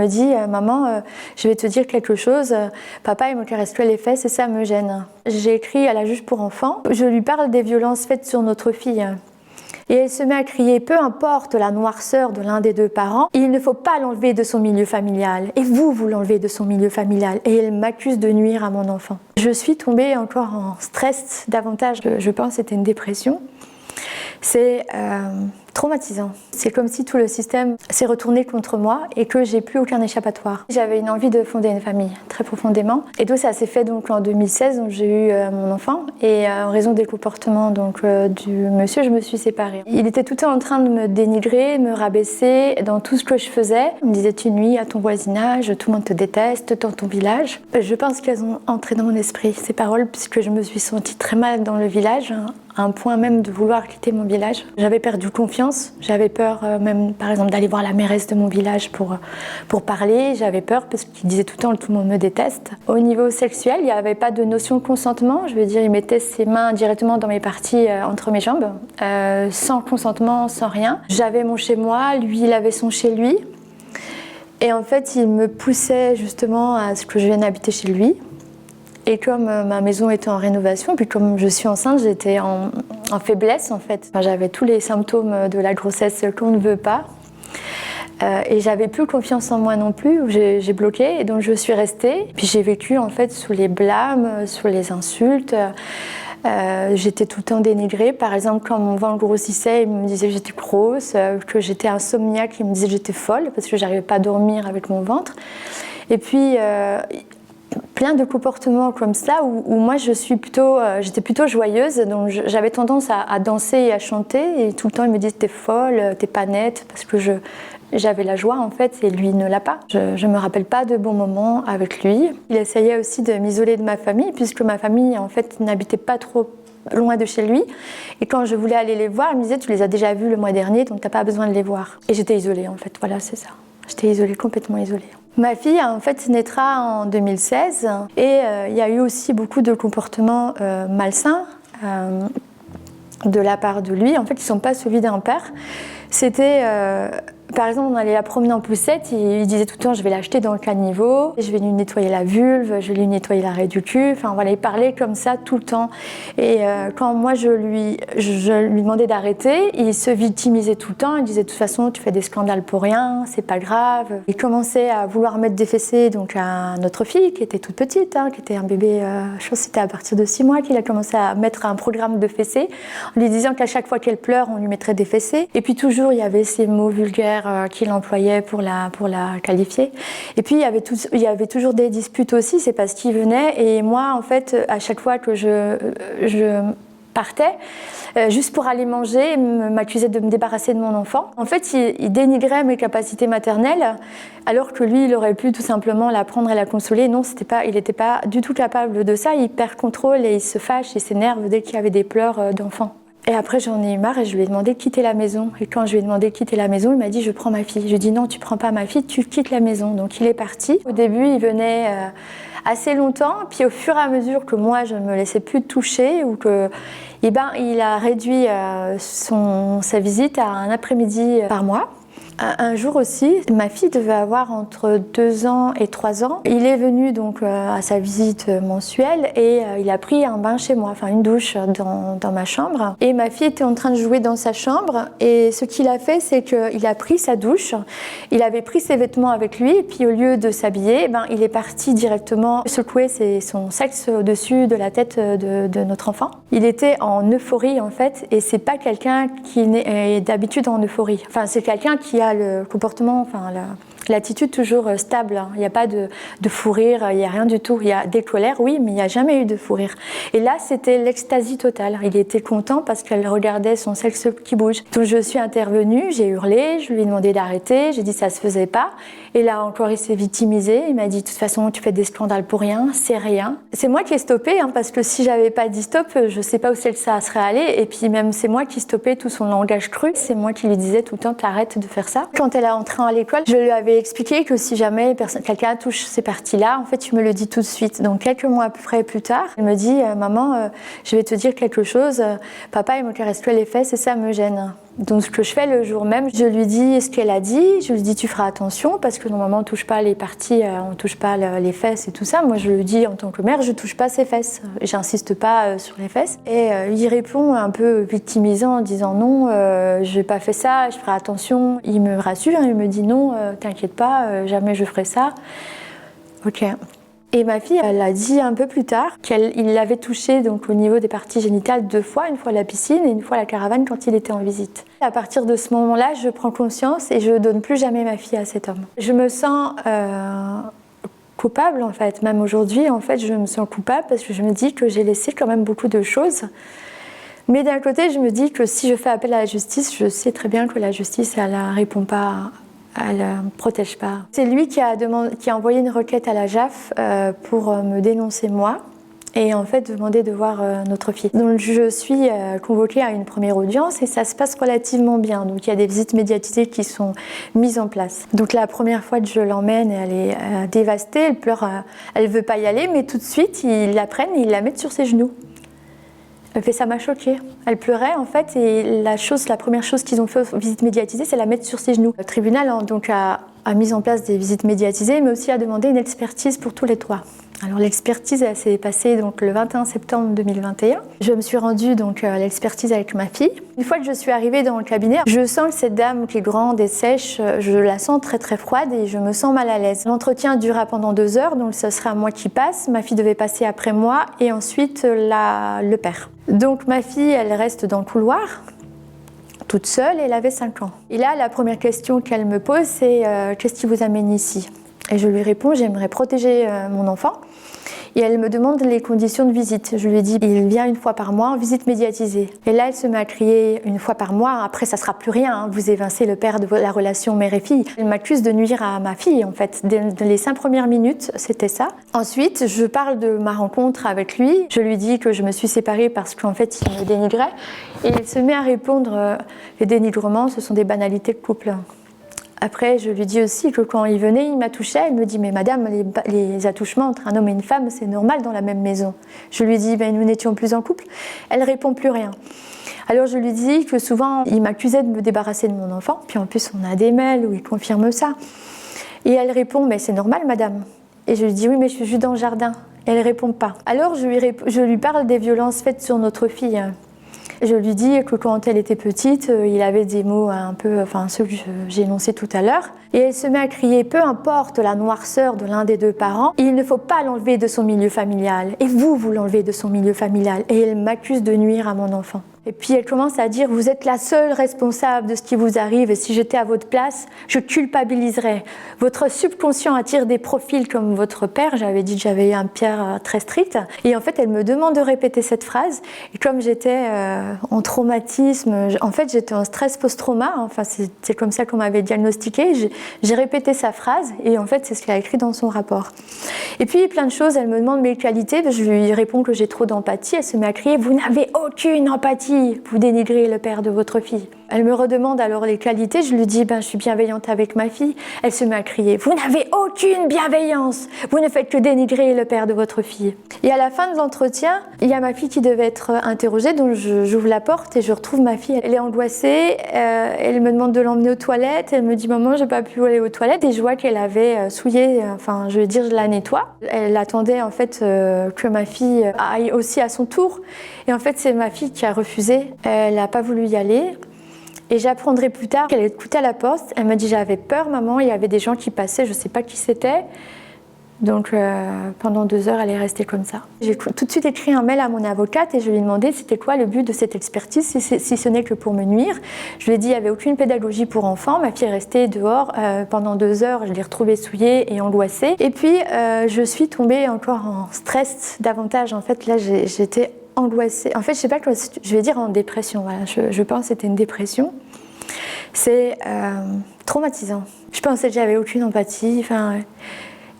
me dit maman, je vais te dire quelque chose, papa il me caresse les fesses et ça me gêne. J'ai écrit à la juge pour enfants, je lui parle des violences faites sur notre fille. Et elle se met à crier, peu importe la noirceur de l'un des deux parents, il ne faut pas l'enlever de son milieu familial. Et vous l'enlevez de son milieu familial. Et elle m'accuse de nuire à mon enfant. Je suis tombée encore en stress davantage. Je pense que c'était une dépression. C'est traumatisant. C'est comme si tout le système s'est retourné contre moi et que j'ai plus aucun échappatoire. J'avais une envie de fonder une famille, très profondément. Et donc ça s'est fait donc en 2016, donc j'ai eu mon enfant. Et en raison des comportements donc, du monsieur, je me suis séparée. Il était tout le temps en train de me dénigrer, me rabaisser dans tout ce que je faisais. Il me disait tu nuis à ton voisinage, tout le monde te déteste dans ton village. Je pense qu'elles ont entré dans mon esprit, ces paroles, puisque je me suis sentie très mal dans le village, à un point même de vouloir quitter mon village. J'avais perdu confiance, j'avais peur même par exemple d'aller voir la mairesse de mon village pour parler, j'avais peur parce qu'il disait tout le temps tout le monde me déteste. Au niveau sexuel, il n'y avait pas de notion de consentement, je veux dire il mettait ses mains directement dans mes parties entre mes jambes, sans consentement, sans rien. J'avais mon chez moi, lui il avait son chez lui et en fait il me poussait justement à ce que je vienne habiter chez lui. Et comme ma maison était en rénovation, puis comme je suis enceinte, j'étais en faiblesse en fait. Enfin, j'avais tous les symptômes de la grossesse qu'on ne veut pas. Et j'avais plus confiance en moi non plus, j'ai bloqué et donc je suis restée. Puis j'ai vécu en fait sous les blâmes, sous les insultes. J'étais tout le temps dénigrée. Par exemple, quand mon ventre grossissait, il me disait que j'étais grosse, que j'étais insomniaque, il me disait que j'étais folle parce que j'arrivais pas à dormir avec mon ventre. Et puis plein de comportements comme ça où moi j'étais plutôt joyeuse, donc j'avais tendance à danser et à chanter et tout le temps il me disait t'es folle, t'es pas nette parce que j'avais la joie en fait et lui ne l'a pas. Je me rappelle pas de bons moments avec lui. Il essayait aussi de m'isoler de ma famille puisque ma famille en fait n'habitait pas trop loin de chez lui et quand je voulais aller les voir il me disait tu les as déjà vus le mois dernier donc t'as pas besoin de les voir. Et j'étais isolée en fait, voilà c'est ça. J'étais isolée, complètement isolée. Ma fille, en fait, naîtra en 2016 et il y a eu aussi beaucoup de comportements malsains de la part de lui. En fait, ils ne sont pas celui d'un père. C'était, par exemple, on allait la promener en poussette, il disait tout le temps je vais l'acheter dans le caniveau, je vais lui nettoyer la vulve, je vais lui nettoyer l'arrêt du cul, enfin voilà, il parlait comme ça tout le temps. Et quand moi je lui demandais d'arrêter, il se victimisait tout le temps, il disait de toute façon tu fais des scandales pour rien, c'est pas grave. Il commençait à vouloir mettre des fessées donc à notre fille qui était toute petite, qui était un bébé, je pense que c'était à partir de 6 mois qu'il a commencé à mettre un programme de fessées, en lui disant qu'à chaque fois qu'elle pleure on lui mettrait des fessées. Et puis toujours il y avait ces mots vulgaires qu'il employait pour la qualifier. Et puis il y avait toujours des disputes aussi, c'est parce qu'il venait et moi en fait à chaque fois que je partais juste pour aller manger, il m'accusait de me débarrasser de mon enfant. En fait, il dénigrait mes capacités maternelles alors que lui, il aurait pu tout simplement la prendre et la consoler. Non, il n'était pas du tout capable de ça, il perd contrôle et il se fâche, il s'énerve dès qu'il y avait des pleurs d'enfant. Et après, j'en ai eu marre et je lui ai demandé de quitter la maison. Et quand je lui ai demandé de quitter la maison, il m'a dit « je prends ma fille ». Je lui ai dit « non, tu prends pas ma fille, tu quittes la maison ». Donc il est parti. Au début, il venait assez longtemps. Puis au fur et à mesure que moi, je ne me laissais plus toucher, ou que, il a réduit sa visite à un après-midi par mois. Un jour aussi, ma fille devait avoir entre 2 ans et 3 ans. Il est venu donc à sa visite mensuelle et il a pris un bain chez moi, enfin une douche dans ma chambre. Et ma fille était en train de jouer dans sa chambre et ce qu'il a fait, c'est qu'il a pris sa douche, il avait pris ses vêtements avec lui et puis au lieu de s'habiller, il est parti directement secouer son sexe au-dessus de la tête de notre enfant. Il était en euphorie en fait et c'est pas quelqu'un qui est d'habitude en euphorie. Enfin c'est quelqu'un qui a le comportement, l'attitude toujours stable. Il n'y a pas de fou rire, il n'y a rien du tout. Il y a des colères, oui, mais il n'y a jamais eu de fou rire. Et là, c'était l'extasie totale. Il était content parce qu'elle regardait son sexe qui bouge. Donc je suis intervenue, j'ai hurlé, je lui ai demandé d'arrêter, j'ai dit ça se faisait pas. Et là encore, il s'est victimisé. Il m'a dit de toute façon, tu fais des scandales pour rien, c'est rien. C'est moi qui ai stoppé, parce que si j'avais pas dit stop, je sais pas où ça serait allé. Et puis même, c'est moi qui stoppais tout son langage cru. C'est moi qui lui disais tout le temps, t'arrêtes de faire ça. Quand elle est entrée à l'école, je lui avais expliqué que si jamais quelqu'un touche ces parties-là, en fait, tu me le dis tout de suite. Donc quelques mois à peu près plus tard, elle me dit, maman, je vais te dire quelque chose. Papa, il me caresse les fesses et ça me gêne. Donc ce que je fais le jour même, je lui dis ce qu'elle a dit, je lui dis tu feras attention parce que normalement on ne touche pas les parties, on ne touche pas les fesses et tout ça. Moi je lui dis en tant que mère, je ne touche pas ses fesses, j'insiste pas sur les fesses. Et il répond un peu victimisant en disant non, je n'ai pas fait ça, je ferai attention. Il me rassure, il me dit non, t'inquiète pas, jamais je ferai ça. Ok. Et ma fille, elle a dit un peu plus tard qu'il l'avait touché donc, au niveau des parties génitales 2 fois, une fois à la piscine et une fois à la caravane quand il était en visite. À partir de ce moment-là, je prends conscience et je ne donne plus jamais ma fille à cet homme. Je me sens coupable en fait, même aujourd'hui en fait, je me sens coupable parce que je me dis que j'ai laissé quand même beaucoup de choses. Mais d'un côté, je me dis que si je fais appel à la justice, je sais très bien que la justice, elle ne répond pas. Elle ne protège pas. C'est lui qui a envoyé une requête à la JAF pour me dénoncer moi et en fait demander de voir notre fille. Donc je suis convoquée à une première audience et ça se passe relativement bien. Donc il y a des visites médiatisées qui sont mises en place. Donc la première fois que je l'emmène, elle est dévastée, elle pleure, elle ne veut pas y aller, mais tout de suite ils la prennent et ils la mettent sur ses genoux. Ça m'a choquée. Elle pleurait en fait et la première chose qu'ils ont fait aux visites médiatisées, c'est la mettre sur ses genoux. Le tribunal donc, a mis en place des visites médiatisées, mais aussi a demandé une expertise pour tous les 3. Alors l'expertise, elle s'est passée donc, le 21 septembre 2021. Je me suis rendue donc, à l'expertise avec ma fille. Une fois que je suis arrivée dans le cabinet, je sens que cette dame qui est grande et sèche, je la sens très très froide et je me sens mal à l'aise. L'entretien dura pendant 2 heures, donc ce sera moi qui passe. Ma fille devait passer après moi et ensuite le père. Donc ma fille, elle reste dans le couloir, toute seule, et elle avait 5 ans. Et là, la première question qu'elle me pose, c'est qu'est-ce qui vous amène ici ? Et je lui réponds, j'aimerais protéger mon enfant. Et elle me demande les conditions de visite. Je lui dis, il vient 1 fois par mois en visite médiatisée. Et là, elle se met à crier 1 fois par mois. Après, ça ne sera plus rien. Vous évincez le père de la relation mère et fille. Elle m'accuse de nuire à ma fille, en fait. Dans les 5 premières minutes, c'était ça. Ensuite, je parle de ma rencontre avec lui. Je lui dis que je me suis séparée parce qu'en fait, il me dénigrait. Et il se met à répondre, les dénigrements, ce sont des banalités de couple. Après, je lui dis aussi que quand il venait, il m'a touchée. Elle me dit, mais madame, les attouchements entre un homme et une femme, c'est normal dans la même maison. Je lui dis, nous n'étions plus en couple. Elle répond plus rien. Alors je lui dis que souvent, il m'accusait de me débarrasser de mon enfant. Puis en plus, on a des mails où il confirme ça. Et elle répond, mais c'est normal, madame. Et je lui dis, oui, mais je suis juste dans le jardin. Elle ne répond pas. Alors je lui parle des violences faites sur notre fille. Je lui dis que quand elle était petite, il avait des mots un peu, ceux que j'ai énoncés tout à l'heure. Et elle se met à crier, peu importe la noirceur de l'un des 2 parents, il ne faut pas l'enlever de son milieu familial. Et vous l'enlevez de son milieu familial. Et elle m'accuse de nuire à mon enfant. Et puis elle commence à dire, vous êtes la seule responsable de ce qui vous arrive et si j'étais à votre place, je culpabiliserais. Votre subconscient attire des profils comme votre père. J'avais dit que j'avais un père très strict. Et en fait, elle me demande de répéter cette phrase. Et comme j'étais en traumatisme, en fait, j'étais en stress post-trauma. Enfin, c'est comme ça qu'on m'avait diagnostiqué. J'ai répété sa phrase et en fait, c'est ce qu'elle a écrit dans son rapport. Et puis, plein de choses. Elle me demande mes qualités. Je lui réponds que j'ai trop d'empathie. Elle se met à crier, vous n'avez aucune empathie. Vous dénigrez le père de votre fille. Elle me redemande alors les qualités. Je lui dis, je suis bienveillante avec ma fille. Elle se met à crier, vous n'avez aucune bienveillance. Vous ne faites que dénigrer le père de votre fille. Et à la fin de l'entretien, il y a ma fille qui devait être interrogée. Donc j'ouvre la porte et je retrouve ma fille. Elle est angoissée. Elle me demande de l'emmener aux toilettes. Elle me dit, maman, j'ai pas pu aller aux toilettes. Et je vois qu'elle avait souillé, je la nettoie. Elle attendait en fait que ma fille aille aussi à son tour. Et en fait, c'est ma fille qui a refusé. Elle n'a pas voulu y aller. Et j'apprendrai plus tard qu'elle écoutait à la porte. Elle m'a dit, j'avais peur, maman. Il y avait des gens qui passaient, je ne sais pas qui c'était. Donc pendant 2 heures, elle est restée comme ça. J'ai tout de suite écrit un mail à mon avocate et je lui ai demandé c'était quoi le but de cette expertise, si ce n'est que pour me nuire. Je lui ai dit il n'y avait aucune pédagogie pour enfants. Ma fille est restée dehors pendant 2 heures. Je l'ai retrouvée souillée et angoissée. Et puis je suis tombée encore en stress davantage. En fait, là, j'étais angoissée. En fait, je ne sais pas quoi, je vais dire en dépression. Voilà. Je pense que c'était une dépression. C'est traumatisant. Je pensais que j'avais aucune empathie.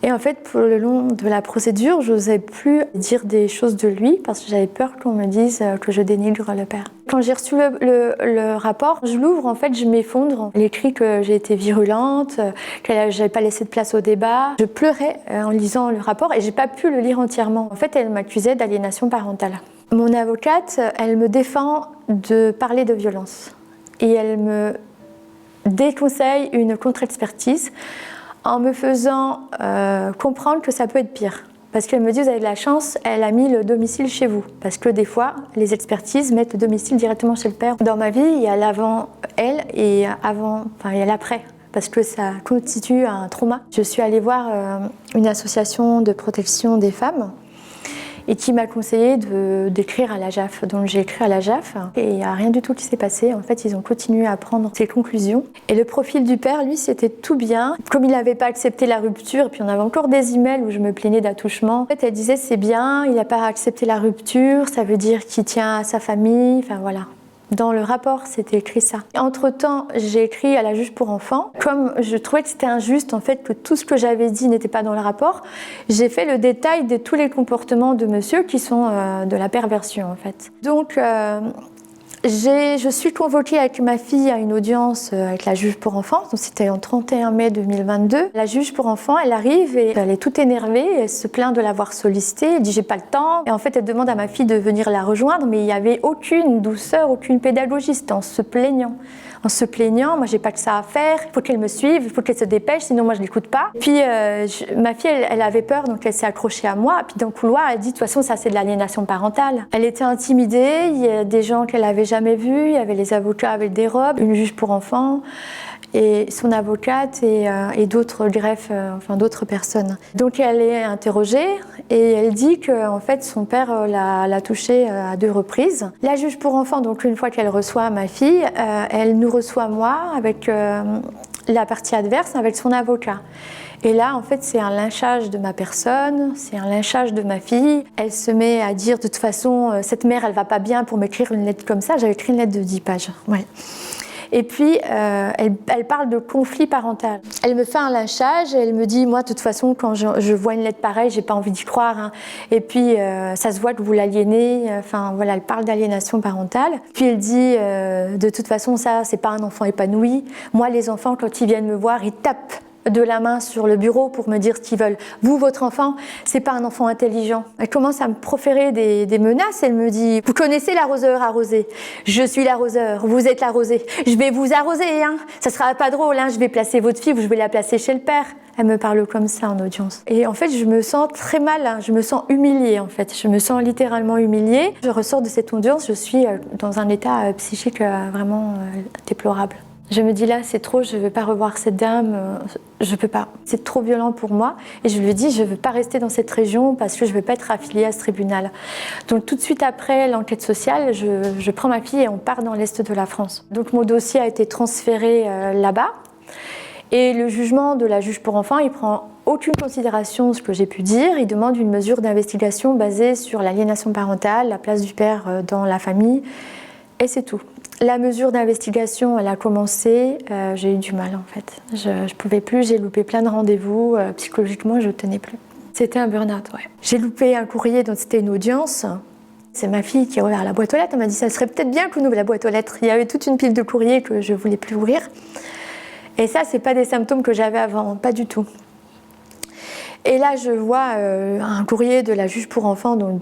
Et en fait, pour le long de la procédure, je n'osais plus dire des choses de lui parce que j'avais peur qu'on me dise que je dénigre le père. Quand j'ai reçu le rapport, je l'ouvre, en fait, je m'effondre. Elle écrit que j'ai été virulente, que je n'avais pas laissé de place au débat. Je pleurais en lisant le rapport et je n'ai pas pu le lire entièrement. En fait, elle m'accusait d'aliénation parentale. Mon avocate, elle me défend de parler de violence. et elle me déconseille une contre-expertise en me faisant comprendre que ça peut être pire. Parce qu'elle me dit, vous avez de la chance, elle a mis le domicile chez vous. Parce que des fois, les expertises mettent le domicile directement chez le père. Dans ma vie, il y a l'avant elle et il y a l'après. Parce que ça constitue un trauma. Je suis allée voir une association de protection des femmes et qui m'a conseillé d'écrire à la JAF. Donc j'ai écrit à la JAF et il n'y a rien du tout qui s'est passé. En fait, ils ont continué à prendre ces conclusions. Et le profil du père, lui, c'était tout bien. Comme il n'avait pas accepté la rupture, puis on avait encore des emails où je me plaignais d'attouchement. En fait, elle disait, c'est bien, il n'a pas accepté la rupture, ça veut dire qu'il tient à sa famille, enfin voilà. Dans le rapport, c'était écrit ça. Entre-temps, j'ai écrit à la juge pour enfants. Comme je trouvais que c'était injuste, en fait, que tout ce que j'avais dit n'était pas dans le rapport, j'ai fait le détail de tous les comportements de monsieur qui sont de la perversion, en fait. Donc, je suis convoquée avec ma fille à une audience avec la juge pour enfants, donc c'était en 31 mai 2022. La juge pour enfants, elle arrive et elle est toute énervée, elle se plaint de l'avoir sollicitée, elle dit j'ai pas le temps. Et en fait, elle demande à ma fille de venir la rejoindre, mais il n'y avait aucune douceur, aucune pédagogie, c'était en se plaignant. En se plaignant, moi j'ai pas que ça à faire, il faut qu'elle me suive, il faut qu'elle se dépêche, sinon moi je l'écoute pas. Puis ma fille, elle avait peur, donc elle s'est accrochée à moi. Puis dans le couloir, elle dit de toute façon ça c'est de l'aliénation parentale. Elle était intimidée, il y a des gens qu'elle avait jamais vus, il y avait les avocats avec des robes, une juge pour enfants et son avocate et d'autres greffes, enfin d'autres personnes. Donc elle est interrogée et elle dit que en fait son père l'a touchée à 2 reprises. La juge pour enfants, donc une fois qu'elle reçoit ma fille, elle nous reçoit moi avec la partie adverse avec son avocat. Et là, en fait, c'est un lynchage de ma personne, c'est un lynchage de ma fille. Elle se met à dire, de toute façon, cette mère, elle va pas bien pour m'écrire une lettre comme ça. J'avais écrit une lettre de 10 pages. Ouais. Et puis, elle parle de conflit parental. Elle me fait un lynchage et elle me dit, moi, de toute façon, quand je vois une lettre pareille, j'ai pas envie d'y croire. Hein. Et puis, ça se voit que vous l'aliénez. Enfin, voilà, elle parle d'aliénation parentale. Puis, elle dit, de toute façon, ça, c'est pas un enfant épanoui. Moi, les enfants, quand ils viennent me voir, ils tapent de la main sur le bureau pour me dire ce qu'ils veulent. Vous, votre enfant, c'est pas un enfant intelligent. Elle commence à me proférer des menaces. Elle me dit, vous connaissez l'arroseur arrosé. Je suis l'arroseur, vous êtes l'arrosé. Je vais vous arroser, hein. Ça sera pas drôle, hein. Je vais placer votre fille ou je vais la placer chez le père. Elle me parle comme ça en audience. Et en fait, je me sens très mal, hein. Je me sens humiliée en fait. Je me sens littéralement humiliée. Je ressors de cette audience, je suis dans un état psychique vraiment déplorable. Je me dis là, c'est trop, je ne veux pas revoir cette dame, je ne peux pas. C'est trop violent pour moi. Et je lui dis, je ne veux pas rester dans cette région parce que je ne veux pas être affiliée à ce tribunal. Donc tout de suite après l'enquête sociale, je prends ma fille et on part dans l'Est de la France. Donc mon dossier a été transféré là-bas. Et le jugement de la juge pour enfants, il prend aucune considération de ce que j'ai pu dire. Il demande une mesure d'investigation basée sur l'aliénation parentale, la place du père dans la famille. Et c'est tout. La mesure d'investigation, elle a commencé, j'ai eu du mal en fait. Je ne pouvais plus, j'ai loupé plein de rendez-vous, psychologiquement je ne tenais plus. C'était un burn-out, ouais. J'ai loupé un courrier dont c'était une audience. C'est ma fille qui a ouvert la boîte aux lettres, elle m'a dit ça serait peut-être bien qu'on ouvre la boîte aux lettres. Il y avait toute une pile de courriers que je ne voulais plus ouvrir. Et ça, ce n'est pas des symptômes que j'avais avant, pas du tout. Et là, je vois un courrier de la juge pour enfants donc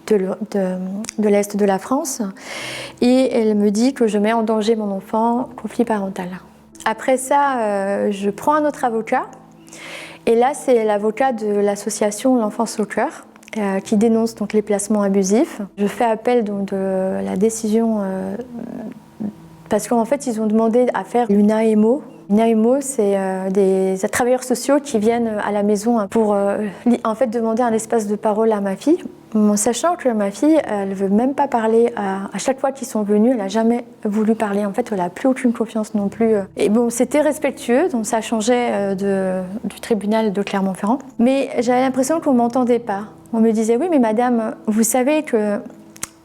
de l'Est de la France. Et elle me dit que je mets en danger mon enfant, conflit parental. Après ça, je prends un autre avocat. Et là, c'est l'avocat de l'association L'Enfance au cœur qui dénonce donc les placements abusifs. Je fais appel donc, de la décision parce qu'en fait, ils ont demandé à faire une AMO. Une AMO, c'est des travailleurs sociaux qui viennent à la maison pour en fait, demander un espace de parole à ma fille. Sachant que ma fille, elle ne veut même pas parler à chaque fois qu'ils sont venus, elle n'a jamais voulu parler. En fait, elle n'a plus aucune confiance non plus. Et bon, c'était respectueux, donc ça changeait du tribunal de Clermont-Ferrand. Mais j'avais l'impression qu'on ne m'entendait pas. On me disait, oui, mais madame, vous savez que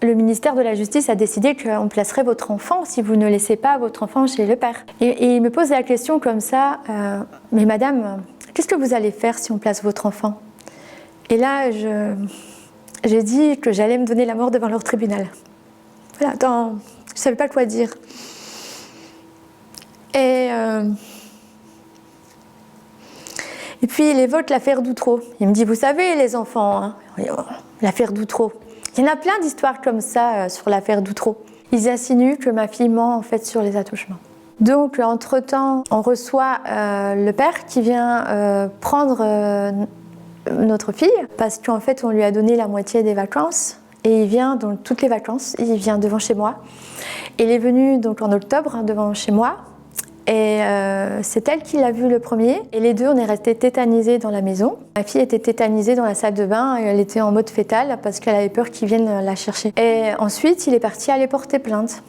le ministère de la Justice a décidé qu'on placerait votre enfant si vous ne laissez pas votre enfant chez le père. Et il me pose la question comme ça, mais madame, qu'est-ce que vous allez faire si on place votre enfant? Et là, j'ai dit que j'allais me donner la mort devant leur tribunal. Voilà, je ne savais pas quoi dire. Et puis il évoque l'affaire Doutreau. Il me dit, vous savez les enfants, hein, l'affaire Doutreau. Il y en a plein d'histoires comme ça sur l'affaire Doutreau. Ils insinuent que ma fille ment en fait sur les attouchements. Donc entre-temps, on reçoit le père qui vient prendre notre fille parce qu'en fait on lui a donné la moitié des vacances et il vient donc toutes les vacances, il vient devant chez moi. Il est venu donc en octobre devant chez moi et c'est elle qui l'a vu le premier et les deux on est restés tétanisés dans la maison. Ma fille était tétanisée dans la salle de bain et elle était en mode fœtal parce qu'elle avait peur qu'ils viennent la chercher. Et ensuite il est parti aller porter plainte.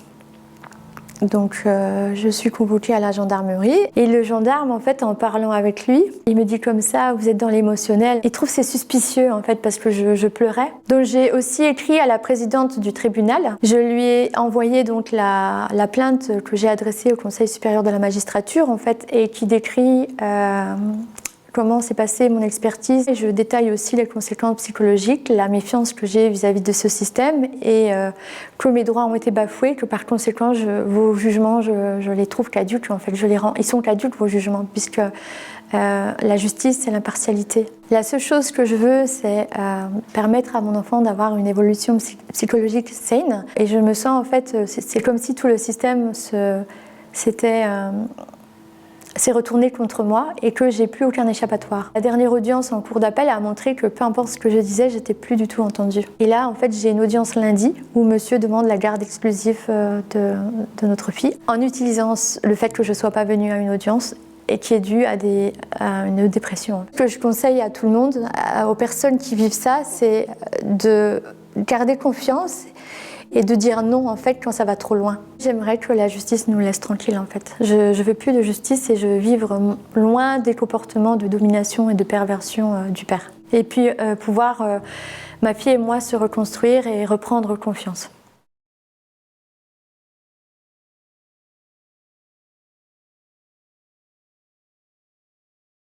Donc je suis convoquée à la gendarmerie et le gendarme en fait en parlant avec lui, il me dit comme ça, vous êtes dans l'émotionnel. Il trouve c'est suspicieux en fait parce que je pleurais. Donc j'ai aussi écrit à la présidente du tribunal. Je lui ai envoyé donc la plainte que j'ai adressée au Conseil supérieur de la magistrature en fait et qui décrit comment s'est passée mon expertise. Et je détaille aussi les conséquences psychologiques, la méfiance que j'ai vis-à-vis de ce système et que mes droits ont été bafoués, que par conséquent vos jugements, je les trouve caducs. En fait, ils sont caducs vos jugements puisque la justice c'est l'impartialité. La seule chose que je veux c'est permettre à mon enfant d'avoir une évolution psychologique saine et je me sens en fait, c'est comme si tout le système s'est retourné contre moi et que j'ai plus aucun échappatoire. La dernière audience en cour d'appel a montré que peu importe ce que je disais, j'étais plus du tout entendue. Et là, en fait, j'ai une audience lundi où monsieur demande la garde exclusive de notre fille en utilisant le fait que je sois pas venue à une audience et qui est due à une dépression. Ce que je conseille à tout le monde, aux personnes qui vivent ça, c'est de garder confiance et de dire non en fait quand ça va trop loin. J'aimerais que la justice nous laisse tranquille en fait. Je veux plus de justice et je veux vivre loin des comportements de domination et de perversion du père. Et puis pouvoir, ma fille et moi, se reconstruire et reprendre confiance.